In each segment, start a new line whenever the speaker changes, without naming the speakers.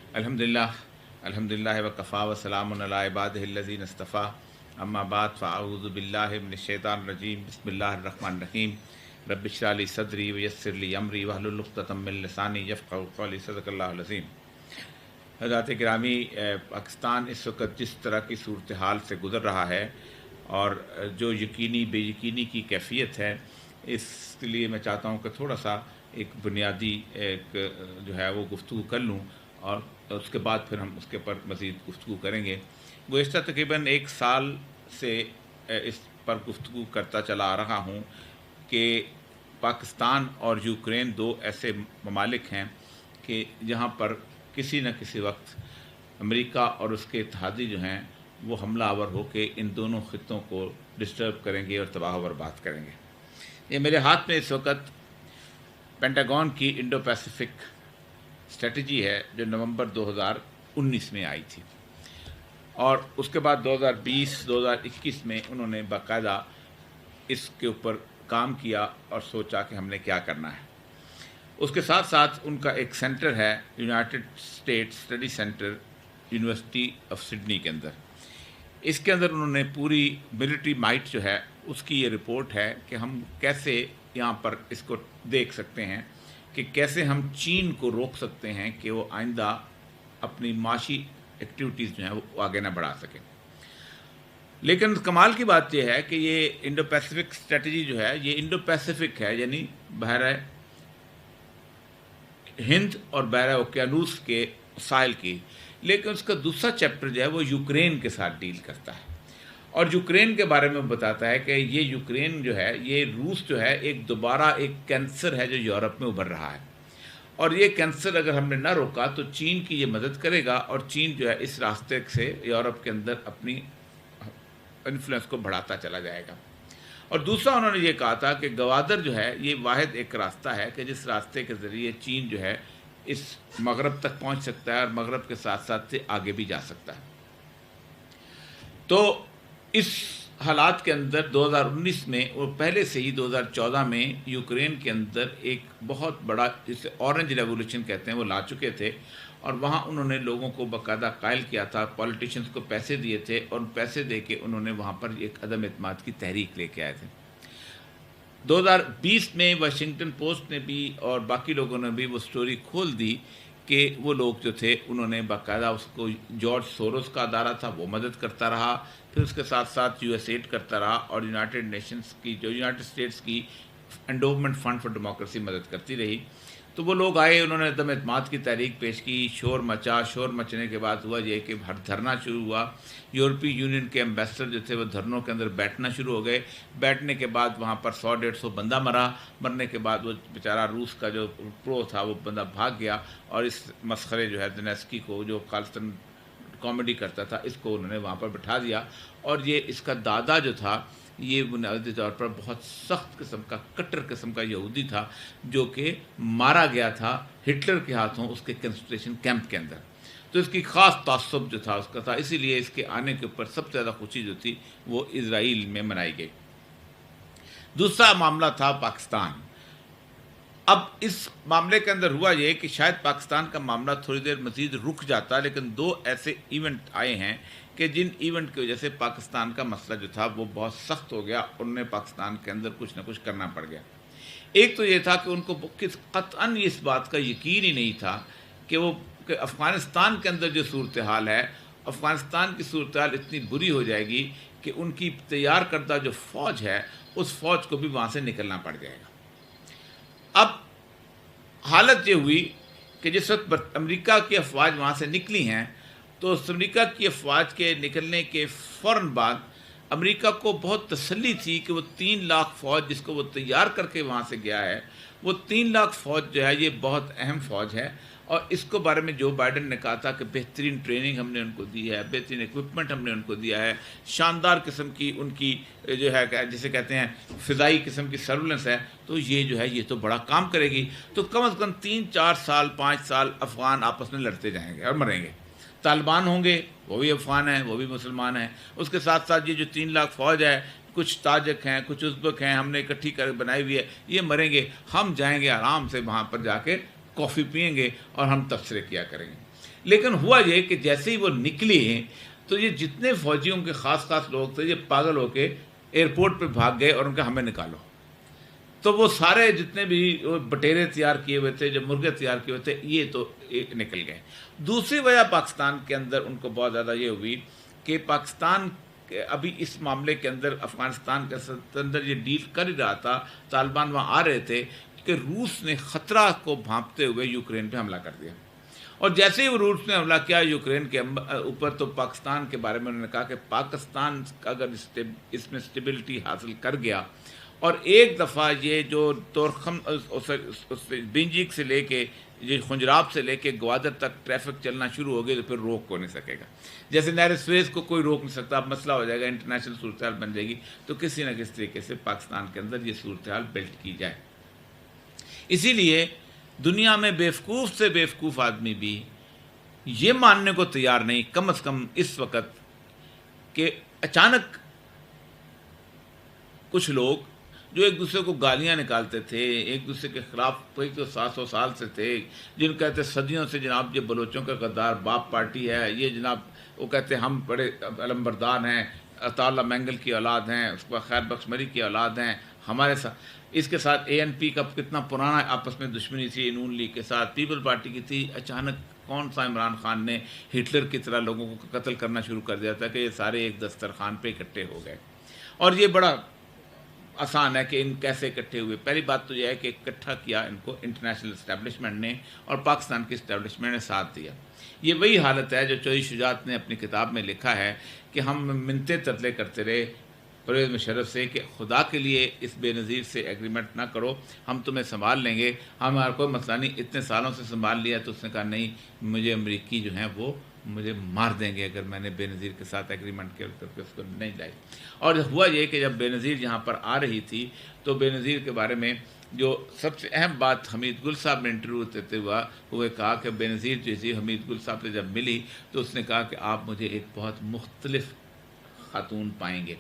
अल्हम्दुलिल्लाह वकफ़ा वसलामुन अला इबादिहिल्लज़ीना इस्तफ़ा अम्मा बाद फ़अऊज़ु बिल्लाहि मिनश्शैतानिर्रजीम बिस्मिल्लाहिर्रहमानिर्रहीम रब्बि इश्रह ली सदरी वयस्सिर ली अमरी वहलुल उक़दतम मिन लिसानी यफ़क़हू क़ौली सदक़ल्लाहुल अज़ीम। हज़रात गिरामी, पाकिस्तान इस वक्त जिस तरह की सूरत हाल से गुज़र रहा है और जो यकीनी बेयकीनी की कैफियत है, इसके लिए मैं चाहता हूँ कि थोड़ा सा एक बुनियादी एक जो है वो गुफ्तगू कर लूँ और उसके बाद फिर हम उसके पर मज़ीद गुफ्तगू करेंगे। गुज़श्ता तकरीबन एक साल से इस पर गुफ्तगू करता चला आ रहा हूँ कि पाकिस्तान और यूक्रेन दो ऐसे ममालिक हैं कि जहाँ पर किसी न किसी वक्त अमेरिका और उसके इत्तेहादी जो हैं वो हमलावर होकर इन दोनों ख़ित्तों को डिस्टर्ब करेंगे और तबाह बर्बाद करेंगे। ये मेरे हाथ में इस वक्त पेंटागन की इंडो पैसिफिक स्ट्रेटजी है जो नवंबर 2019 में आई थी और उसके बाद 2020-2021 में उन्होंने बाकायदा इसके ऊपर काम किया और सोचा कि हमने क्या करना है। उसके साथ साथ उनका एक सेंटर है United states study centre university of Sydney के अंदर। इसके अंदर उन्होंने पूरी मिलिट्री माइट जो है उसकी ये रिपोर्ट है कि हम कैसे यहाँ पर इसको देख सकते हैं कि कैसे हम चीन को रोक सकते हैं कि वो आइंदा अपनी माशी एक्टिविटीज़ जो हैं वो आगे ना बढ़ा सकें। लेकिन कमाल की बात यह है कि ये इंडो पैसिफिक स्ट्रेटजी जो है ये इंडो पैसिफिक है, यानी बहरा हिंद और बहरा ओकियानूस के साहिल की। लेकिन उसका दूसरा चैप्टर जो है वो यूक्रेन के साथ डील करता है और यूक्रेन के बारे में बताता है कि ये यूक्रेन जो है ये रूस जो है एक दोबारा एक कैंसर है जो यूरोप में उभर रहा है और ये कैंसर अगर हमने ना रोका तो चीन की ये मदद करेगा और चीन जो है इस रास्ते से यूरोप के अंदर अपनी इन्फ्लुएंस को बढ़ाता चला जाएगा। और दूसरा उन्होंने ये कहा था कि गवादर जो है ये वाहिद एक रास्ता है कि जिस रास्ते के ज़रिए चीन जो है इस मगरब तक पहुंच सकता है और मगरब के साथ साथ से आगे भी जा सकता है। तो इस हालात के अंदर 2019 में और पहले से ही 2014 में यूक्रेन के अंदर एक बहुत बड़ा, जिसे ऑरेंज रेवोल्यूशन कहते हैं, वो ला चुके थे और वहाँ उन्होंने लोगों को बाकायदा कायल किया था, पॉलिटिशियंस को पैसे दिए थे और पैसे दे के उन्होंने वहाँ पर एक अदम एतमाद की तहरीक लेके आए थे। 2020 में वाशिंगटन पोस्ट ने भी और बाकी लोगों ने भी वो स्टोरी खोल दी कि वो लोग जो थे उन्होंने बाकायदा उसको, जॉर्ज सोरोस का अदारा था वो मदद करता रहा, फिर उसके साथ साथ यूएसएड करता रहा और यूनाइटेड नेशंस की जो यूनाइटेड स्टेट्स की एंडोवमेंट फंड फॉर डेमोक्रेसी मदद करती रही। तो वो लोग आए, उन्होंने अदम एतमाद की तहरीक पेश की, शोर मचा। शोर मचने के बाद हुआ ये कि धरना शुरू हुआ। यूरोपीय यूनियन के एम्बेसडर जो थे वो धरनों के अंदर बैठना शुरू हो गए। बैठने के बाद वहाँ पर 100-150 बंदा मरा। मरने के बाद वो बेचारा रूस का जो प्रो था वो बंदा भाग गया और इस मसखरे जो है ज़ेलेंस्की को, जो खालिस्तान कॉमेडी करता था, इसको उन्होंने वहाँ पर बिठा दिया। और ये इसका दादा जो था ये बुनियादी तौर पर बहुत सख्त किस्म का, कट्टर किस्म का यहूदी था जो कि मारा गया था हिटलर के हाथों उसके कंसंट्रेशन कैंप के अंदर। तो इसकी ख़ास तासुब जो था उसका था, इसीलिए इसके आने के ऊपर सबसे ज़्यादा खुशी जो थी वो इजराइल में मनाई गई। दूसरा मामला था पाकिस्तान। अब इस मामले के अंदर हुआ ये कि शायद पाकिस्तान का मामला थोड़ी देर मज़ीद रुक जाता, लेकिन दो ऐसे इवेंट आए हैं कि जिन इवेंट की वजह से पाकिस्तान का मसला जो था वो बहुत सख्त हो गया। उन्हें पाकिस्तान के अंदर कुछ ना कुछ करना पड़ गया। एक तो ये था कि उनको क़त्अन इस बात का यकीन ही नहीं था कि वो कि अफ़गानिस्तान के अंदर जो सूरत हाल है, अफ़गानिस्तान की सूरत हाल इतनी बुरी हो जाएगी कि उनकी तैयार करदा जो फ़ौज है उस फ़ौज को भी वहाँ से निकलना पड़ जाएगा। अब हालत ये हुई कि जिस वक्त अमेरिका की अफवाज वहाँ से निकली हैं तो अमेरिका की अफवाज के निकलने के फ़ौरन बाद अमेरिका को बहुत तसल्ली थी कि वो 3 लाख फ़ौज जिसको वो तैयार करके वहाँ से गया है, वो 3 लाख फ़ौज जो है ये बहुत अहम फ़ौज है। और इसको बारे में जो बाइडन ने कहा था कि बेहतरीन ट्रेनिंग हमने उनको दी है, बेहतरीन इक्विपमेंट हमने उनको दिया है, शानदार किस्म की उनकी जो है जिसे कहते हैं फ़िज़ाई किस्म की सर्विलेंस है, तो ये जो है ये तो बड़ा काम करेगी। तो कम से कम 3-4 साल 5 साल अफ़गान आपस में लड़ते जाएंगे और मरेंगे। तालिबान होंगे, वो भी अफ़गान हैं, वो भी मुसलमान हैं। उसके साथ साथ ये जो 3 लाख फ़ौज है, कुछ ताजिक हैं, कुछ उज़्बेक हैं, हमने इकट्ठी कर बनाई हुई है, ये मरेंगे। हम जाएंगे आराम से वहाँ पर जाके कॉफ़ी पिएंगे और हम तबसरे किया करेंगे। لیکن ہوا یہ کہ جیسے ہی وہ نکلی ہیں تو یہ جتنے فوجیوں کے خاص لوگ تھے یہ پاگل ہو کے ایئرپورٹ پہ بھاگ گئے اور ان کا ہمیں نکالو. تو وہ سارے جتنے بھی بٹیرے تیار کیے ہوئے تھے، جو مرغے تیار کیے ہوئے تھے، یہ تو نکل گئے. دوسری وجہ پاکستان کے اندر ان کو بہت زیادہ یہ ہوئی کہ پاکستان ابھی اس معاملے کے اندر افغانستان کے اندر یہ ڈیل کر ہی رہا تھا، طالبان وہاں آ رہے تھے کہ روس نے خطرہ کو بھانپتے ہوئے یوکرین پہ حملہ کر دیا. اور جیسے ہی وہ روس نے حملہ کیا یوکرین کے اوپر، تو پاکستان کے بارے میں انہوں نے کہا کہ پاکستان اگر اس میں اسٹیبلٹی حاصل کر گیا اور ایک دفعہ یہ جو تورخم بنجیک سے لے کے یہ خنجراب سے لے کے گوادر تک ٹریفک چلنا شروع ہو گئی تو پھر روک کو نہیں سکے گا. جیسے نہر سویز کو کوئی روک نہیں سکتا، اب مسئلہ ہو جائے گا، انٹرنیشنل صورتحال بن جائے گی. تو کسی نہ کسی طریقے سے پاکستان کے اندر یہ صورتحال بلٹ کی جائے. اسی لیے دنیا میں بیوقوف سے بیوقوف آدمی بھی یہ ماننے کو تیار نہیں، کم از کم اس وقت، کہ اچانک کچھ لوگ جو ایک دوسرے کو گالیاں نکالتے تھے، ایک دوسرے کے خلاف کوئی تو 700 سال سے تھے، جن کہتے صدیوں سے جناب یہ بلوچوں کا غدار باپ پارٹی ہے، یہ جناب وہ کہتے ہم بڑے علمبردار ہیں، عطا اللہ مینگل کی اولاد ہیں، اس کے بعد خیر بخش مری کی اولاد ہیں، ہمارے ساتھ اس کے ساتھ اے این پی کا کتنا پرانا آپس میں دشمنی تھی، نون لیگ کے ساتھ پیپل پارٹی کی تھی. اچانک کون سا عمران خان نے ہٹلر کی طرح لوگوں کو قتل کرنا شروع کر دیا تھا کہ یہ سارے ایک دسترخوان پہ اکٹھے ہو گئے. اور یہ بڑا آسان ہے کہ ان کیسے اکٹھے ہوئے. پہلی بات تو یہ ہے کہ اکٹھا کیا ان کو انٹرنیشنل اسٹیبلشمنٹ نے اور پاکستان کی اسٹیبلشمنٹ نے ساتھ دیا. یہ وہی حالت ہے جو چودھری شجاعت نے اپنی کتاب میں لکھا ہے کہ ہم منتیں ترلے کرتے رہے پرویز مشرف سے کہ خدا کے لیے اس بے نظیر سے ایگریمنٹ نہ کرو، ہم تمہیں سنبھال لیں گے، ہمارا کوئی مسئلہ نہیں، اتنے سالوں سے سنبھال لیا. تو اس نے کہا نہیں، مجھے امریکی جو ہیں وہ مجھے مار دیں گے اگر میں نے بے نظیر کے ساتھ ایگریمنٹ کر کے اس کو نہیں لائی. اور ہوا یہ کہ جب بے نظیر یہاں پر آ رہی تھی تو بے نظیر کے بارے میں جو سب سے اہم بات حمید گل صاحب نے انٹرویو دیتے ہوا وہ کہا کہ بے نظیر جو تھی حمید گل صاحب سے جب ملی تو اس نے کہا کہ آپ مجھے ایک بہت مختلف خاتون پائیں گے.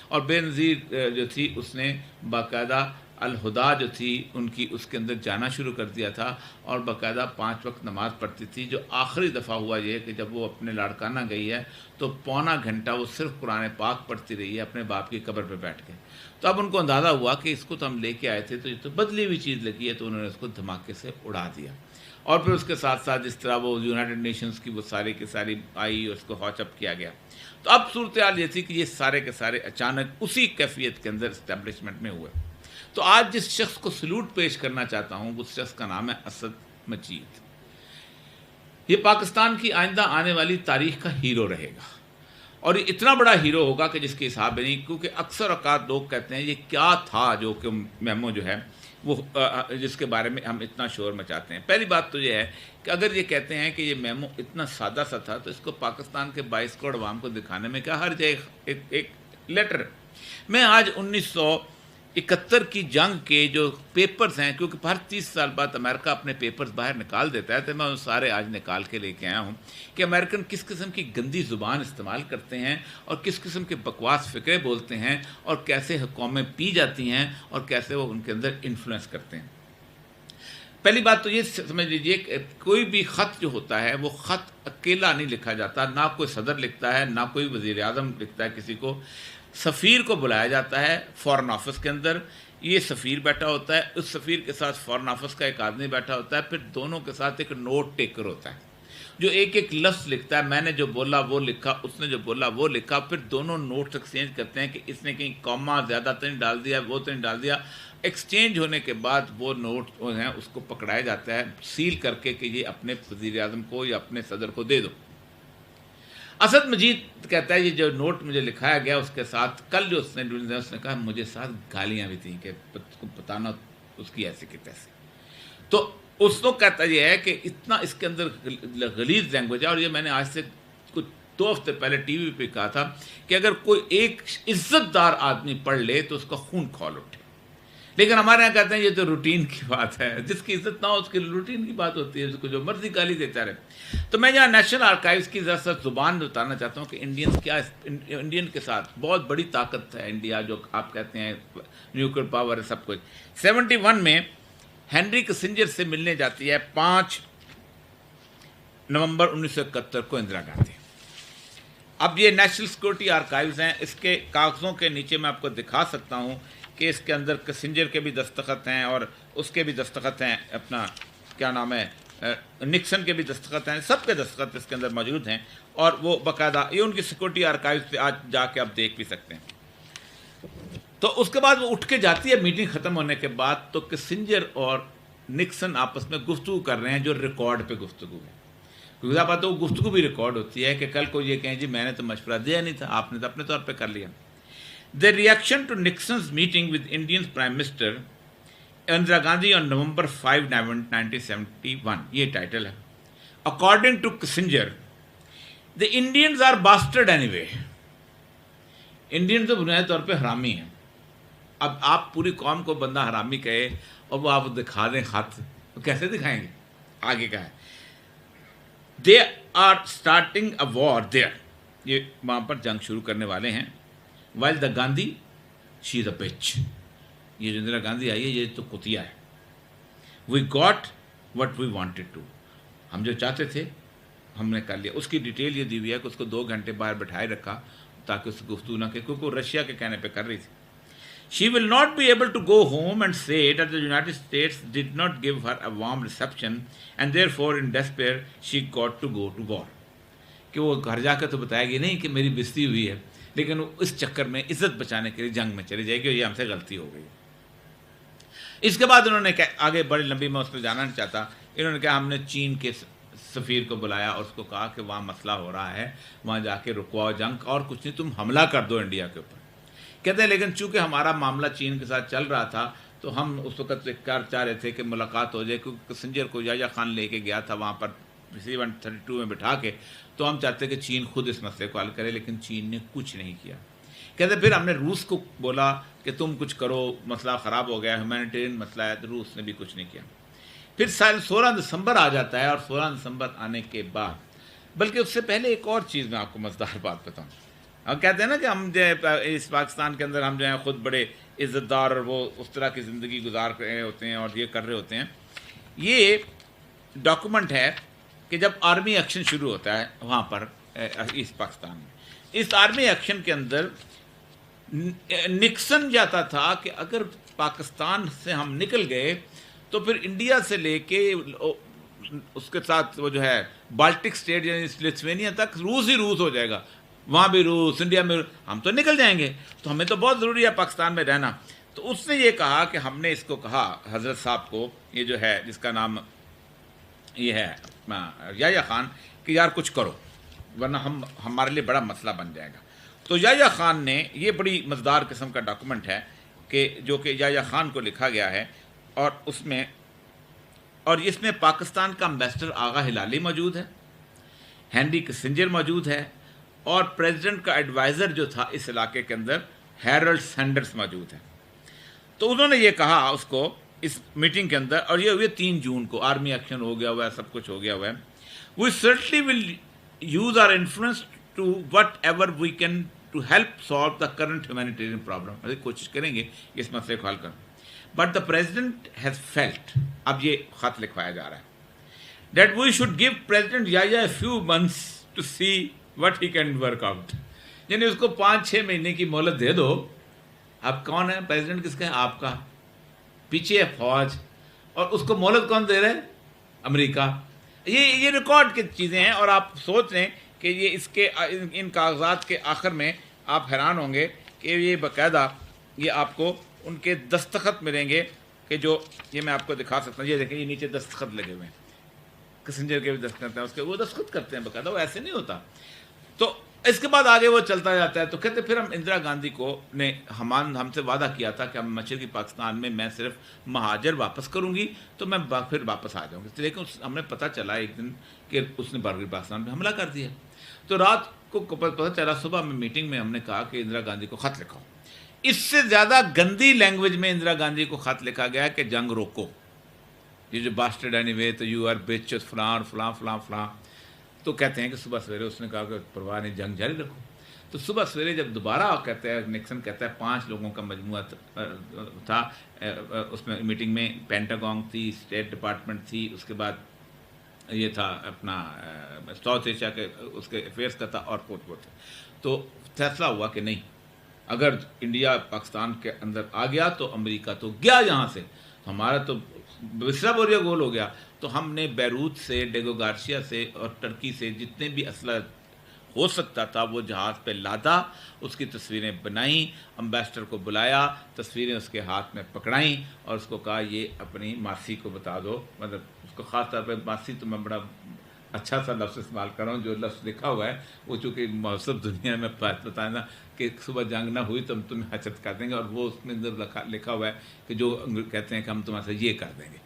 اور بے نظیر جو تھی اس نے باقاعدہ الہدا جو تھی ان کی اس کے اندر جانا شروع کر دیا تھا اور باقاعدہ 5 وقت نماز پڑھتی تھی. جو آخری دفعہ ہوا یہ کہ جب وہ اپنے لاڑکانہ گئی ہے تو پونا گھنٹہ وہ صرف قرآن پاک پڑھتی رہی ہے اپنے باپ کی قبر پہ بیٹھ کے. تو اب ان کو اندازہ ہوا کہ اس کو تو ہم لے کے آئے تھے تو یہ تو بدلی ہوئی چیز لگی ہے، تو انہوں نے اس کو دھماکے سے اڑا دیا. اور پھر اس کے ساتھ ساتھ جس طرح وہ یونائٹڈ نیشنز کی وہ ساری کی ساری آئی اور اس کو ہاچ اپ کیا گیا. تو اب صورتحال یہ تھی کہ یہ سارے کے سارے اچانک اسی کیفیت کے اندر اسٹیبلشمنٹ میں ہوئے. تو آج جس شخص کو سلوٹ پیش کرنا چاہتا ہوں اس شخص کا نام ہے اسد مجید. یہ پاکستان کی آئندہ آنے والی تاریخ کا ہیرو رہے گا اور یہ اتنا بڑا ہیرو ہوگا کہ جس کے حساب نہیں، کیونکہ اکثر اوقات لوگ کہتے ہیں یہ کیا تھا جو کہ میمو جو ہے وہ جس کے بارے میں ہم اتنا شور مچاتے ہیں. پہلی بات تو یہ ہے کہ اگر یہ کہتے ہیں کہ یہ میمو اتنا سادہ سا تھا تو اس کو پاکستان کے 22 کروڑ عوام کو دکھانے میں کیا حرج ہے؟ ایک لیٹر. میں آج 1971 کی جنگ کے جو پیپرز ہیں، کیونکہ ہر 30 سال بعد امریکہ اپنے پیپرز باہر نکال دیتا ہے، تو میں وہ سارے آج نکال کے لے کے آیا ہوں کہ امریکن کس قسم کی گندی زبان استعمال کرتے ہیں اور کس قسم کے بکواس فکرے بولتے ہیں اور کیسے قومیں پی جاتی ہیں اور کیسے وہ ان کے اندر انفلوئنس کرتے ہیں. پہلی بات تو یہ سمجھ لیجئے کہ کوئی بھی خط جو ہوتا ہے وہ خط اکیلا نہیں لکھا جاتا، نہ کوئی صدر لکھتا ہے نہ کوئی وزیر اعظم لکھتا ہے کسی کو. سفیر کو بلایا جاتا ہے فارن آفس کے اندر، یہ سفیر بیٹھا ہوتا ہے، اس سفیر کے ساتھ فارن آفس کا ایک آدمی بیٹھا ہوتا ہے، پھر دونوں کے ساتھ ایک نوٹ ٹیکر ہوتا ہے جو ایک ایک لفظ لکھتا ہے. میں نے جو بولا وہ لکھا، اس نے جو بولا وہ لکھا، پھر دونوں نوٹس ایکسچینج کرتے ہیں کہ اس نے کہیں کاما زیادہ تو نہیں ڈال دیا، وہ تو نہیں ڈال دیا. ایکسچینج ہونے کے بعد وہ نوٹ جو ہیں اس کو پکڑایا جاتا ہے سیل کر کے کہ یہ اپنے وزیر اعظم کو یا اپنے صدر کو دے دو. اسد مجید کہتا ہے یہ جو نوٹ مجھے لکھایا گیا اس کے ساتھ کل جو اس نے کہا مجھے ساتھ گالیاں بھی تھیں کہ بتانا اس کی ایسے کی تیسے. تو اس کو کہتا یہ ہے کہ اتنا اس کے اندر غلیظ لینگویج ہے. اور یہ میں نے آج سے کچھ 2 ہفتے پہلے ٹی وی پہ کہا تھا کہ اگر کوئی ایک عزت دار آدمی پڑھ لے تو اس کا خون کھول اٹھے. لیکن ہمارے یہاں کہتے ہیں یہ تو روٹین کی بات ہے، جس کی عزت نہ ہو اس کی روٹین کی بات ہوتی ہے، اس کو جو مرضی گالی دیتا رہے. تو میں یہاں نیشنل آرکائیوز کی ذرا سا زبان بتانا چاہتا ہوں کہ انڈین کے ساتھ بہت بڑی طاقت ہے انڈیا، جو آپ کہتے ہیں نیوکلیئر پاور ہے سب کچھ. 71 میں ہینری کسنجر سے ملنے جاتی ہے 5 नवंबर 1971 को इंदिरा गांधी। अब ये नेशनल सिक्योरिटी आर्काइव्स हैं, इसके कागज़ों के नीचे मैं आपको दिखा सकता हूँ कि इसके अंदर किसिंजर के भी दस्तखत हैं और उसके भी दस्तखत हैं, अपना क्या नाम है, निक्सन के भी दस्तखत हैं, सबके दस्तखत इसके अंदर मौजूद हैं। और वो बाकायदा ये उनकी सिक्योरिटी आर्काइव्स पे आज जाके आप देख भी सकते हैं। तो उसके बाद वो उठ के जाती है मीटिंग ख़त्म होने के बाद, तो किसिंजर और निक्सन आपस में गुफ्तगू कर रहे हैं, जो रिकॉर्ड पे गुफ्तगू है, क्योंकि आप तो वो गुफ्तगू भी रिकॉर्ड होती है कि कल को ये कहें जी मैंने तो मशवरा दिया नहीं था, आपने तो अपने तौर पे कर लिया। The reaction to Nixon's meeting with Indian prime minister Indira Gandhi on November 5, 1971, ये टाइटल है। According to Kissinger, the Indians are bastard anyway. Indian तो बुनियादी तौर पे हरामी हैं। अब आप पूरी कौम को बंदा हरामी कहे और वो आप दिखा दें खत, तो कैसे दिखाएंगे? आगे का है, they are starting a war there, ये वहाँ पर जंग शुरू करने वाले हैं। While the Gandhi she is a bitch, ये जो इंदिरा गांधी आई है ये तो कुतिया है। We got what we wanted to, हम जो चाहते थे हमने कर लिया। उसकी डिटेल ये दी हुई है कि उसको 2 घंटे बाहर बैठाए रखा ताकि उससे गुफ्तगू ना, क्योंकि वो रशिया के कहने पे कर रही थी। She will not be able to go home and say that the United States did not give her a warm reception and therefore in despair she got to go to war. कि वो घर जाकर तो बताएगी नहीं कि मेरी बेइज्जती हुई है, लेकिन वो इस चक्कर में इज्जत बचाने के लिए जंग में चली जाएगी और ये हमसे गलती हो गई। इसके बाद उन्होंने आगे बड़ी लंबी, मैं उस पर जाना नहीं चाहता, इन्होंने कहा हमने चीन के सफ़ीर को बुलाया और उसको कहा कि वहाँ मसला हो रहा है, वहाँ जाके रुकवाओ जंग, और कुछ नहीं, तुम हमला कर दो इंडिया के ऊपर। कहते हैं लेकिन चूंकि हमारा मामला चीन के साथ चल रहा था तो हम उस वक्त चाह रहे थे कि मुलाकात हो जाए, क्योंकि किसिंजर को याया खान लेके गया था वहाँ पर C-132 में बिठा के, तो हम चाहते कि चीन खुद इस मसले को हल करे, लेकिन चीन ने कुछ नहीं किया। कहते फिर हमने रूस को बोला कि तुम कुछ करो, मसला ख़राब हो गया, ह्यूमैनिटेरियन मसला है, तो रूस ने भी कुछ नहीं किया। फिर 16 दिसंबर आ जाता है और 16 दिसंबर आने के बाद, बल्कि उससे पहले एक और चीज़ मैं आपको मज़ेदार बात बताऊँ। और कहते हैं ना कि हम जो है इस पाकिस्तान के अंदर हम जो है ख़ुद बड़े इज़्ज़तदार और वो उस तरह की ज़िंदगी गुजार रहे होते हैं और ये कर रहे होते हैं। ये डॉक्यूमेंट है कि जब आर्मी एक्शन शुरू होता है वहाँ पर ईस्ट पाकिस्तान में, इस आर्मी एक्शन के अंदर निक्सन जाता था कि अगर पाकिस्तान से हम निकल गए तो फिर इंडिया से लेके उसके साथ वो जो है बाल्टिक स्टेट यानी लिथुआनिया तक रूस ही रूस हो जाएगा, वहाँ भी रूस, इंडिया में हम तो निकल जाएंगे, तो हमें तो बहुत ज़रूरी है पाकिस्तान में रहना। तो उसने ये कहा कि हमने इसको कहा हज़रत साहब को, ये जो है जिसका नाम ये है याया खान, कि यार कुछ करो वरना हमारे लिए बड़ा मसला बन जाएगा। तो याया खान ने, ये बड़ी मज़ेदार किस्म का डॉक्यूमेंट है कि जो कि याया खान को लिखा गया है, और उसमें और इसमें पाकिस्तान का एम्बेसडर आगा हिलाली मौजूद है, हेनरी किसिंजर मौजूद है, और प्रेसिडेंट का एडवाइज़र जो था इस इलाके के अंदर हैरोल्ड सैंडर्स मौजूद है। तो उन्होंने ये कहा उसको इस मीटिंग के अंदर, और ये हुए 3 जून को, आर्मी एक्शन हो गया हुआ है, सब कुछ हो गया हुआ है। We certainly will use our influence to whatever we can to help solve the current humanitarian problem, कोशिश करेंगे इस मसले को हल कर। But the president has felt, अब ये ख़त लिखवाया जा रहा है, that we should give president Yahya a few months to see what he can work out, यानी उसको 5-6 महीने की मोहलत दे दो। अब कौन है प्रेसिडेंट, किसका है? आपका, पीछे है फौज, और उसको मोहलत कौन दे रहा है? अमेरिका। ये रिकॉर्ड की चीज़ें हैं, और आप सोच रहे हैं कि ये इसके इन कागजात के आखिर में आप हैरान होंगे कि ये बाकायदा ये आपको उनके दस्तखत मिलेंगे कि जो ये मैं आपको दिखा सकता हूँ। ये देखें, ये नीचे दस्तखत लगे हुए हैं, किसिंजर के भी दस्तखत हैं उसके, वो दस्तखत करते हैं बाकायदा, वो ऐसे नहीं होता। तो इसके बाद आगे वो चलता जाता है। तो कहते फिर हम इंदिरा गांधी को ने हमसे वादा किया था कि हम मशरक़ी पाकिस्तान में मैं सिर्फ महाजर वापस करूंगी तो मैं फिर वापस आ जाऊंगी। तो लेकिन हमें पता चला एक दिन कि उसने बरगरी पाकिस्तान पर हमला कर दिया। तो रात को पता चला, सुबह में मीटिंग में हमने कहा कि इंदिरा गांधी को ख़त लिखाओ। इससे ज़्यादा गंदी लैंग्वेज में इंदिरा गांधी को ख़त लिखा गया कि जंग रोको, ये जो बास्टर्ड एनीवे, तो यू आर बिच, फलां फलां फलां फलां। तो कहते हैं कि सुबह सवेरे उसने कहा कि परवाह नहीं, जंग जारी रखो। तो सुबह सवेरे जब दोबारा कहते हैं, निक्सन कहता है 5 लोगों का मजमूआ था उसमें मीटिंग में, पेंटागन थी, स्टेट डिपार्टमेंट थी, उसके बाद یہ تھا اپنا ساؤتھ ایشیا کے اس کے افیئرس کا تھا اور وہ تھے. تو فیصلہ ہوا کہ نہیں، اگر انڈیا پاکستان کے اندر آ گیا تو امریکہ تو گیا یہاں سے، ہمارا تو بسرا بوریا گول ہو گیا. تو ہم نے بیروت سے، ڈیگو گارشیا سے اور ٹرکی سے جتنے بھی اسلحہ ہو سکتا تھا وہ جہاز پہ لادا، اس کی تصویریں بنائیں، امبیسڈر کو بلایا، تصویریں اس کے ہاتھ میں پکڑائیں اور اس کو کہا یہ اپنی ماسی کو بتا دو. مطلب اس کو خاص طور پہ ماسی تو میں بڑا اچھا سا لفظ استعمال کر رہا ہوں، جو لفظ لکھا ہوا ہے وہ چونکہ مہذب دنیا میں بات بتائیں نا کہ صبح جنگ نہ ہوئی تو ہم تمہیں حچت کر دیں گے، اور وہ اس میں اندر لکھا ہوا ہے کہ جو کہتے ہیں کہ ہم تمہارے سے یہ کر دیں گے،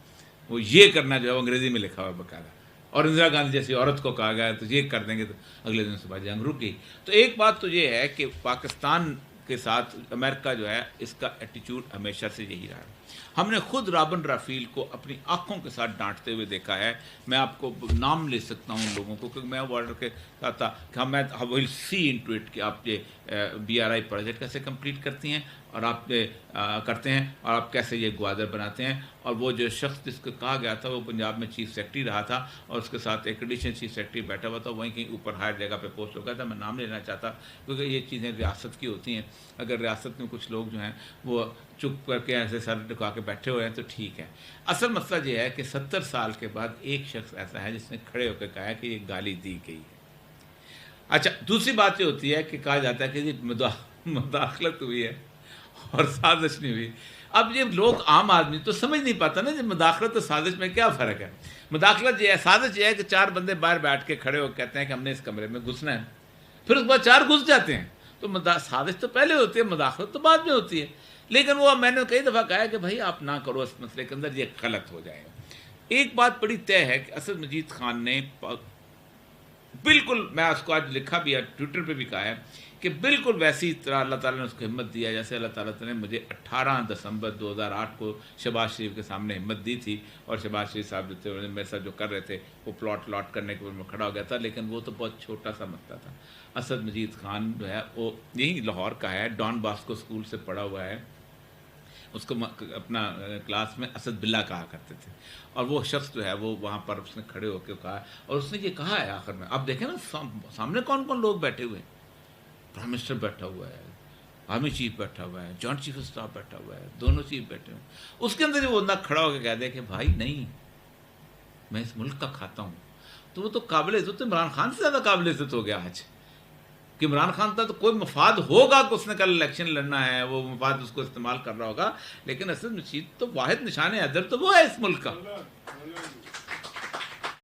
وہ یہ کرنا جو ہے وہ انگریزی میں لکھا ہوا ہے باقاعدہ. اور اندرا گاندھی جیسی عورت کو کہا گیا ہے تو یہ کر دیں گے، تو اگلے دن صبح جنگ رک گئی. تو ایک بات تو یہ ہے کہ پاکستان کے ساتھ امریکہ جو ہے اس کا ایٹیچیوڈ ہمیشہ سے یہی رہا ہے. ہم نے خود رابن رافیل کو اپنی آنکھوں کے ساتھ ڈانٹتے ہوئے دیکھا ہے. میں آپ کو نام لے سکتا ہوں لوگوں کو، کیونکہ میں بارڈر کے ساتھ تھا کہ میں ول سی انٹو اٹ کہ آپ یہ بی آر آئی پروجیکٹ کیسے کمپلیٹ کرتی ہیں اور آپ کرتے ہیں، اور آپ کیسے یہ گوادر بناتے ہیں. اور وہ جو شخص جس کو کہا گیا تھا وہ پنجاب میں چیف سیکرٹری رہا تھا اور اس کے ساتھ ایک ایڈیشنل چیف سیکرٹری بیٹھا ہوا تھا، وہیں کہیں اوپر ہائر جگہ پہ پوسٹ ہو گیا تھا. میں نام لینا چاہتا کیونکہ یہ چیزیں ریاست کی ہوتی ہیں. اگر ریاست میں کچھ لوگ جو ہیں وہ چپ کر کے ایسے سر ٹکا کے بیٹھے ہوئے ہیں تو ٹھیک ہے. اصل مسئلہ یہ ہے کہ 70 سال کے بعد ایک شخص ایسا ہے جس نے کھڑے ہو کے کہا ہے کہ یہ گالی دی گئی ہے. اچھا، دوسری بات یہ ہوتی ہے کہ کہا جاتا ہے کہ یہ مداخلت ہوئی ہے اور سازش نہیں ہوئی. اب یہ لوگ عام آدمی تو سمجھ نہیں پاتا نا، مداخلت اور سازش میں کیا فرق ہے. مداخلت یہ ہے، سازش یہ ہے کہ 4 بندے باہر بیٹھ کے کھڑے ہو کہتے ہیں کہ ہم نے اس کمرے میں گھسنا ہے، پھر اس کے بعد 4 گھس جاتے ہیں. تو سازش تو پہلے ہوتی ہے، مداخلت تو بعد میں ہوتی ہے. لیکن وہ میں نے کئی دفعہ کہا ہے کہ بھائی آپ نہ کرو اس مسئلے کے اندر، یہ غلط ہو جائے گا. ایک بات بڑی طے ہے کہ اسد مجید خان نے بالکل، میں اس کو آج لکھا بھی ہے، ٹویٹر پہ بھی کہا ہے کہ بالکل ویسی طرح اللہ تعالیٰ نے اس کو ہمت دیا جیسے اللہ تعالیٰ نے مجھے 18 دسمبر 2008 کو شہباز شریف کے سامنے ہمت دی تھی. اور شہباز شریف صاحب جو تھے انہوں نے میرے ساتھ جو کر رہے تھے وہ پلاٹ کرنے کے اوپر میں کھڑا ہو گیا تھا، لیکن وہ تو بہت چھوٹا سا مسئلہ تھا. اسد مجید خان جو ہے وہ یہی لاہور کا ہے، ڈان باسکو اسکول سے پڑھا ہوا ہے. اس کو اپنا کلاس میں اسد بلا کہا کرتے تھے. اور وہ شخص جو ہے وہ وہاں پر اس نے کھڑے ہو کے کہا، اور اس نے یہ کہا ہے آخر میں، آپ دیکھیں نا سامنے کون کون لوگ بیٹھے ہوئے ہیں. پرائم منسٹر بیٹھا ہوا ہے، آرمی چیف بیٹھا ہوا ہے، جوائنٹ چیف آف اسٹاف بیٹھا ہوا ہے، دونوں چیف بیٹھے ہوئے ہیں. اس کے اندر وہ بندہ کھڑا ہو کے کہہ دے کہ بھائی نہیں، میں اس ملک کا کھاتا ہوں، تو وہ تو قابل عزت، تو عمران خان سے زیادہ قابل عزت ہو گیا آج. کہ عمران خان تھا تو کوئی مفاد ہوگا کہ اس نے کل الیکشن لڑنا ہے، وہ مفاد اس کو استعمال کر رہا ہوگا، لیکن اسد مجید تو واحد نشان حیدر تو وہ ہے اس ملک کا.